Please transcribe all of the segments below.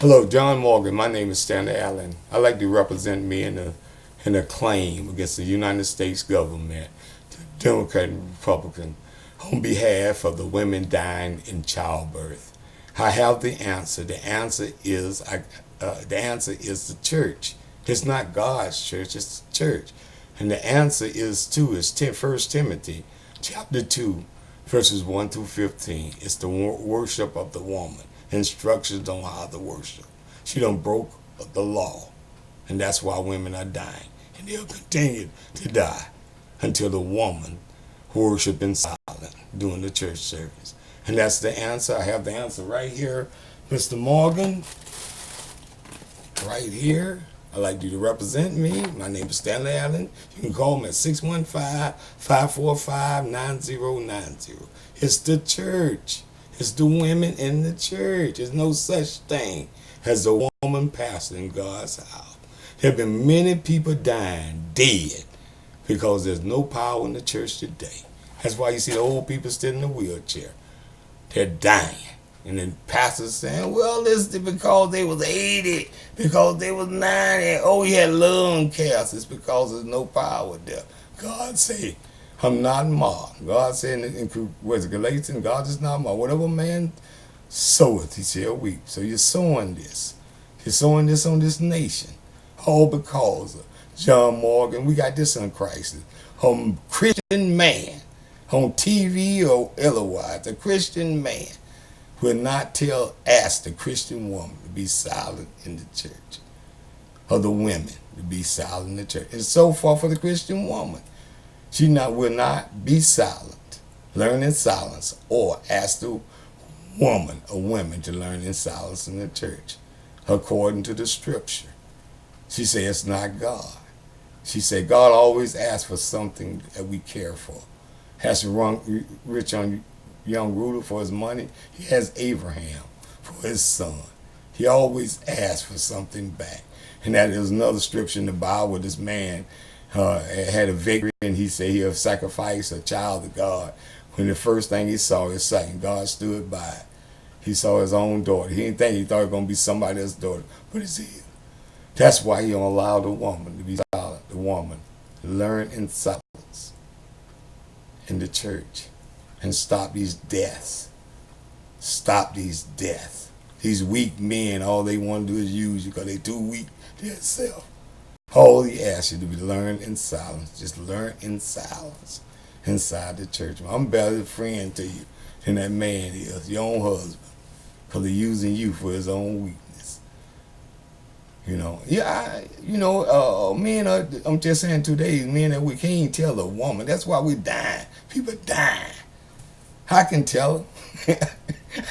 Hello, John Morgan. My name is Stanley Allen. I like to represent me in a claim against the United States government, the Democrat and Republican, on behalf of the women dying in childbirth. I have the answer. The answer is the church. It's not God's church. It's the church. And the answer is First Timothy, chapter 2, verses 1 through 15. It's the worship of the woman. Instructions on how to worship. She done broke the law, and that's why women are dying, and they'll continue to die until the woman worship in silence during the church service. And that's the answer. I have the answer right here, Mr. Morgan, right here. I'd like you to represent me. My name is Stanley Allen. You can call me at 615-545-9090. It's the church. It's the women in the church. There's no such thing as a woman pastor in God's house. There have been many people dying, dead, because there's no power in the church today. That's why you see the old people sitting in a wheelchair. They're dying. And then pastors saying, well, this is because they was 80, because they was 90. Oh, he had lung cancer. It's because there's no power there. God say, I'm not mocked. God said in Galatians, God is not mocked. Whatever man soweth, he shall reap. So you're sowing this. You're sowing this on this nation. All because of John Morgan. We got this on crisis. Christian man on TV or otherwise, a Christian man will not ask the Christian woman to be silent in the church, or the women to be silent in the church. It's so far for the Christian woman. She will not be silent, learn in silence, or ask the woman or women to learn in silence in the church, according to the scripture. She said it's not God. She said God always asks for something that we care for. Has a rich young ruler for his money. He has Abraham for his son. He always asks for something back. And that is another scripture in the Bible where this man had a victory, and he said he'll sacrifice a child to God. When the first thing he saw, his second, God stood by. He saw his own daughter. He didn't think, he thought it was going to be somebody else's daughter, but it's his. That's why he don't allow the woman to be silent. The woman learn in silence in the church and stop these deaths. Stop these deaths. These weak men, all they want to do is use you because they too weak to themselves. All he asks you to be learn in silence. Just learn in silence inside the church. I'm a better friend to you than that man is, your own husband, because he's using you for his own weakness. Men I'm just saying today, men that we can't tell a woman. That's why we dying. People dying. I can tell her.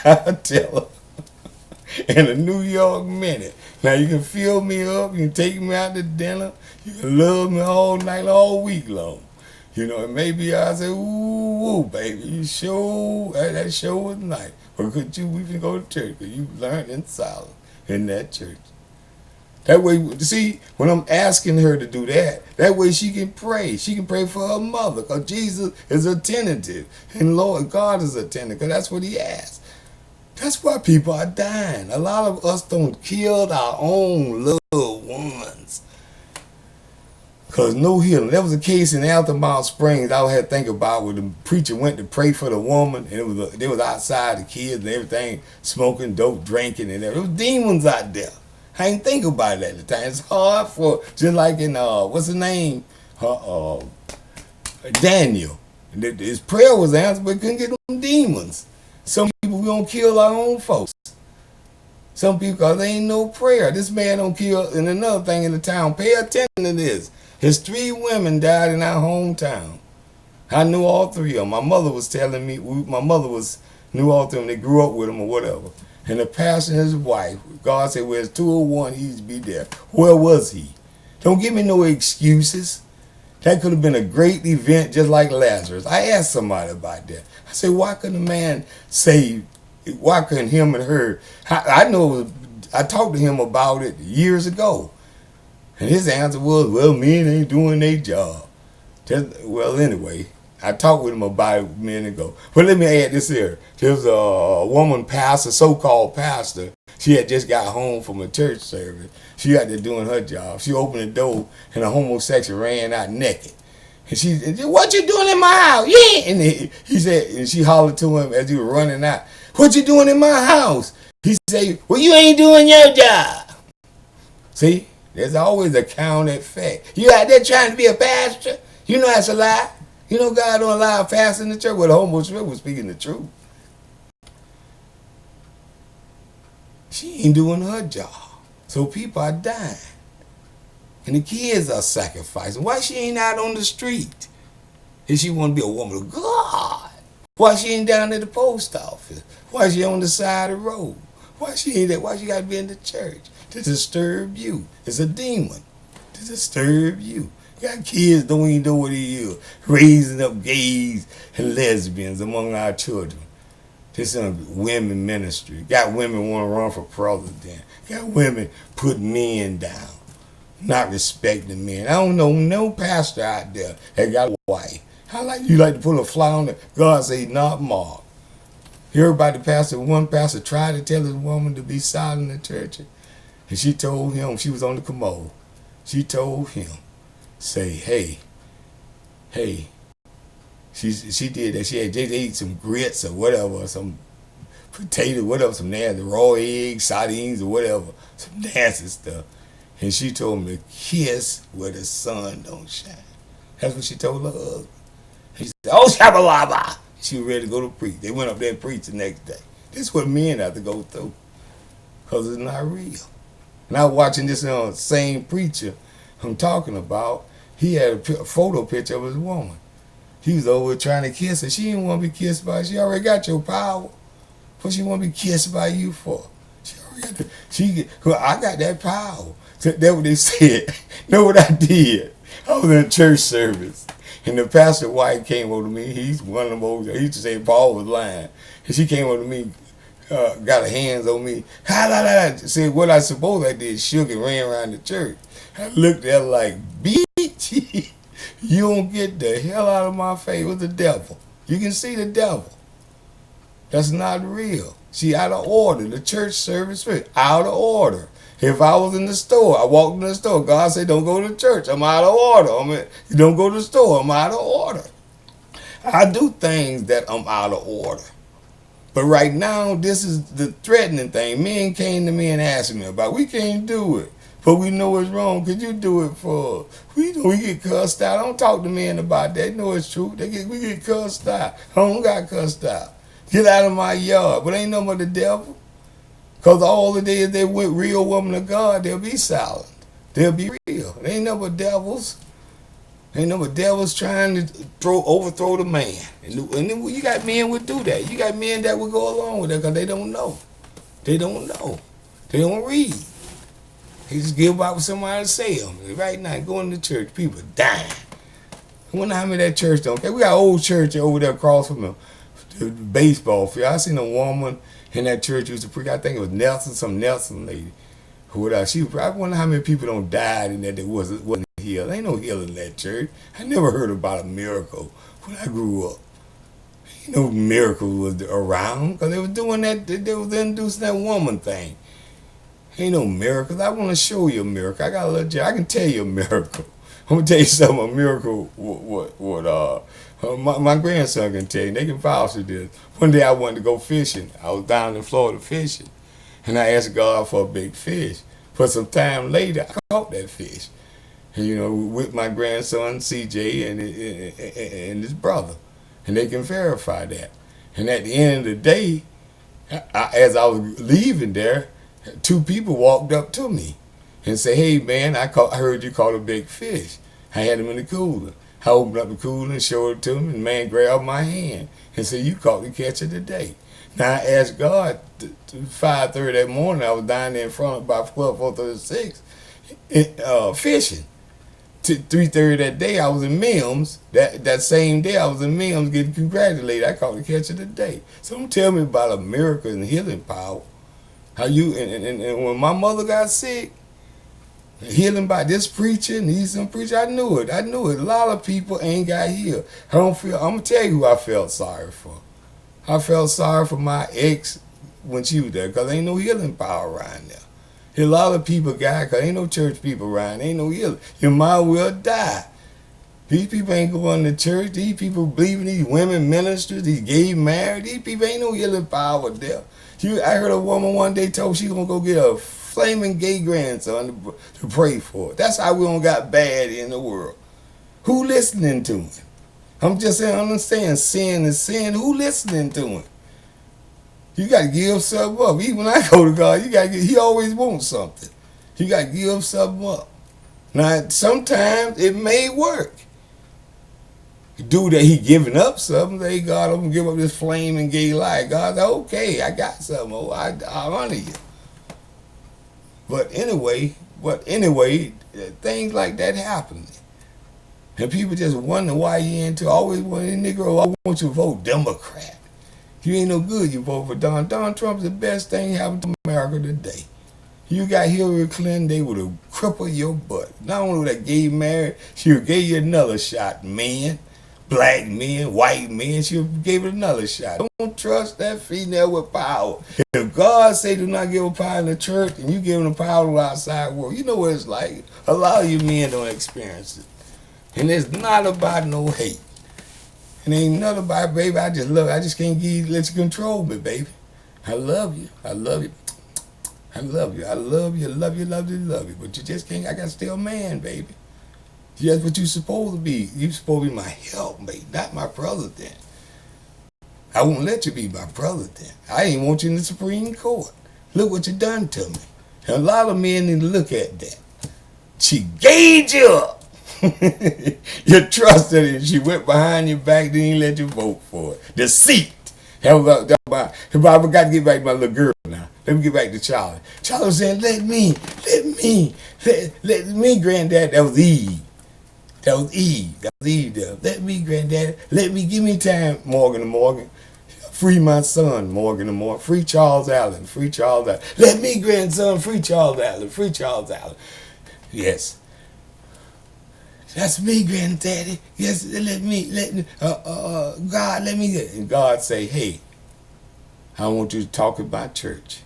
I tell her. In a New York minute. Now you can fill me up, you can take me out to dinner, you can love me all night, all week long. And maybe I say, ooh, baby, you sure, that show was nice. But we can go to church, because you learned in silence in that church. That way, see, when I'm asking her to do that way she can pray. She can pray for her mother, because Jesus is attentive, and Lord God is attentive, because that's what he asked. That's why people are dying. A lot of us don't kill our own loved ones. Because no healing. There was a case in Altamont Springs I had to think about where the preacher went to pray for the woman, and they was outside, the kids and everything, smoking dope, drinking, and everything. There was demons out there. I didn't think about it at the time. It's hard for, just like in, what's his name? Daniel. His prayer was answered, but he couldn't get them demons. Some people, we don't kill our own folks. Some people, because there ain't no prayer. This man don't kill. And another thing in the town, pay attention to this. His 3 women died in our hometown. I knew all 3 of them. My mother was telling me, knew all 3 of them. They grew up with them or whatever. And the pastor and his wife, God said, where's 201, he used to be there. Where was he? Don't give me no excuses. That could have been a great event just like Lazarus. I asked somebody about that. I said, why couldn't a man say, why couldn't him and her? I talked to him about it years ago. And his answer was, well, men ain't doing their job. Well, anyway, I talked with him about it a minute ago. But let me add this here. There's a woman pastor, so-called pastor. She had just got home from a church service. She out there doing her job. She opened the door and a homosexual ran out naked. And she said, "What you doing in my house?" Yeah. And he said, and she hollered to him as he was running out, "What you doing in my house?" He said, "Well, you ain't doing your job." See, there's always a counter fact. You out there trying to be a pastor? You know that's a lie. You know God don't allow pastor in the church. Well, the homosexual was speaking the truth. She ain't doing her job. So people are dying. And the kids are sacrificing. Why she ain't out on the street? If she want to be a woman of God. Why she ain't down at the post office? Why she on the side of the road? Why she ain't there? Why she got to be in the church? To disturb you. It's a demon. To disturb you. You got kids don't even know what he is. Raising up gays and lesbians among our children. This is a women ministry. Got women want to run for president. Got women put men down. Not respecting men. I don't know no pastor out there that got a wife. How like you like to put a fly on it? God say not marked. You heard about the pastor? One pastor tried to tell his woman to be silent in the church. And she told him, she was on the commode. She told him, say, hey. She did that. She had just ate some grits or whatever, some potato, whatever, some nasty raw eggs, sardines or whatever, some nasty stuff. And she told me to kiss where the sun don't shine. That's what she told her husband. He said, "Oh, shabalaba." She was ready to go to preach. They went up there and preached the next day. This is what men have to go through. Because it's not real. And I was watching this same preacher I'm talking about. He had a photo picture of his woman. He was over trying to kiss her. She didn't want to be kissed by her. She already got your power. What she want to be kissed by you for? She already got I got that power. So that's what they said. Know what I did? I was in a church service. And the pastor wife came over to me. He's one of them old, he used to say Paul was lying. And she came over to me, got her hands on me. Said what I suppose I did, shook and ran around the church. I looked at her like, bitch, you don't get the hell out of my face with the devil. You can see the devil. That's not real. She out of order. The church service out of order. If I was in the store, I walked in the store, God said, don't go to church. I'm out of order. You don't go to the store. I'm out of order. I do things that I'm out of order. But right now, this is the threatening thing. Men came to me and asked me about, we can't do it. But we know it's wrong. Could you do it for us? We get cussed out. I don't talk to men about that. They know it's true. We get cussed out. I don't got cussed out. Get out of my yard. But ain't no more the devil. Because all the days they with real woman of God, they'll be silent. They'll be real. They ain't no more devils. Ain't no more devils trying to overthrow the man. And then you got men would do that. You got men that would go along with that because they don't know. They don't know. They don't read. They just give out what somebody say them. Right now, going to church, people dying. I wonder how many that church don't care. We got old church over there across from the baseball field. I seen a woman in that church used to preach. I think it was some Nelson lady. I wonder how many people don't died in that wasn't healed. Ain't no healing in that church. I never heard about a miracle when I grew up. Ain't no miracle was around because they was doing that. They was inducing that woman thing. Ain't no miracles. I want to show you a miracle. I got a little. I can tell you a miracle. I'm gonna tell you something. A miracle. My grandson can tell you. They can vouch for this. One day I wanted to go fishing. I was down in Florida fishing, and I asked God for a big fish. For some time later, I caught that fish. And, with my grandson CJ and his brother, and they can verify that. And at the end of the day, as I was leaving there, two people walked up to me and said, "Hey man, I heard you caught a big fish." I had him in the cooler. I opened up the cooler and showed it to him, and the man grabbed my hand and said, "You caught the catch of the day." Now I asked God, 5:30 that morning, I was down there in front of about 436 fishing. To 3:30 that day, I was in Mims. That same day, I was in Mims getting congratulated. I caught the catch of the day. So don't tell me about a miracle and healing power. How you and when my mother got sick, healing by this preacher and he's some preacher, I knew it. A lot of people ain't got healed. I'm gonna tell you who I felt sorry for. I felt sorry for my ex when she was there because ain't no healing power around there. A lot of people got because ain't no church people around. Ain't no healing. You might well die. These people ain't going to church. These people believing these women ministers, these gay married. These people ain't no healing power there. I heard a woman one day told she gonna go get a flaming gay grandson to pray for. That's how we don't got bad in the world. Who listening to him? I'm just saying, understand sin is sin. Who listening to him? You got to give something up. Even when I go to God, he always wants something. You got to give something up. Now, sometimes it may work. Dude that he giving up something, say, God, I'm going to give up this flaming gay life. God's like, okay, I got something. Oh, I honor you. But anyway, things like that happen. And people just wonder why you into always want a Negro. I want you to vote Democrat. You ain't no good. You vote for Donald. Donald Trump's the best thing happened to America today. You got Hillary Clinton, they would have crippled your butt. Not only would that gay married, she would have gave you another shot, man. Black men, white men, she would have gave it another shot. Don't trust that female with power. If God say do not give her power in the church and you give them power in the outside world, you know what it's like. A lot of you men don't experience it. And it's not about no hate. It ain't nothing about, baby, I just love you. I just can't let you control me, baby. I love you. I love you. I love you. I love you. Love you. Love you. Love you. But you just can't. I got to stay a man, baby. That's what you supposed to be. You supposed to be my helpmate, not my president. I won't let you be my president. I ain't want you in the Supreme Court. Look what you done to me. And a lot of men need to look at that. She gave you up. You trusted her. She went behind your back, didn't let you vote for it. Deceit. If I got to get back to my little girl now. Let me get back to Charlie. Charlie was saying, let me, granddad. That was Eve. There. Let me, granddad. Give me time, Morgan. Free my son, Morgan. Free Charles Allen. Let me, grandson, free Charles Allen. Yes. That's me, granddaddy. Yes, let me, God, let me. And God say, hey, I want you to talk about church.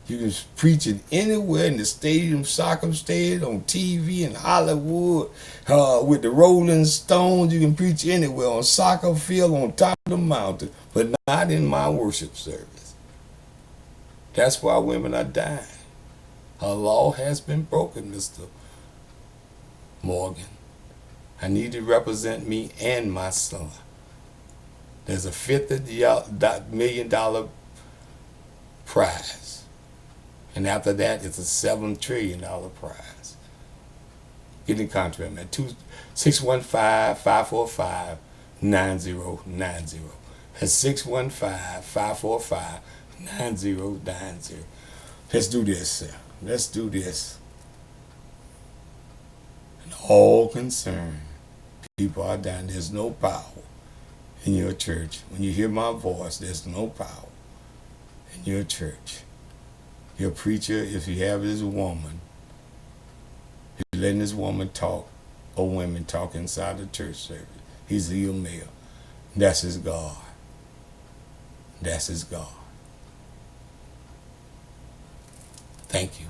You can preach it anywhere in the stadium, soccer stadium, on TV in Hollywood, with the Rolling Stones. You can preach anywhere, on soccer field, on top of the mountain, but not in my worship service. That's why women are dying. Her law has been broken, Mr. Morgan. I need to represent me and my son. There's a $50 million prize. And after that, it's a $7 trillion prize. Get in contact, man. 615-545-9090. That's 615-545-9090. Let's do this, sir. Let's do this. And all concerned people are dying. There's no power in your church. When you hear my voice, there's no power in your church. Your preacher, if you have this woman, he's letting this woman talk, or women talk inside the church service. He's a ill male. That's his God. That's his God. Thank you.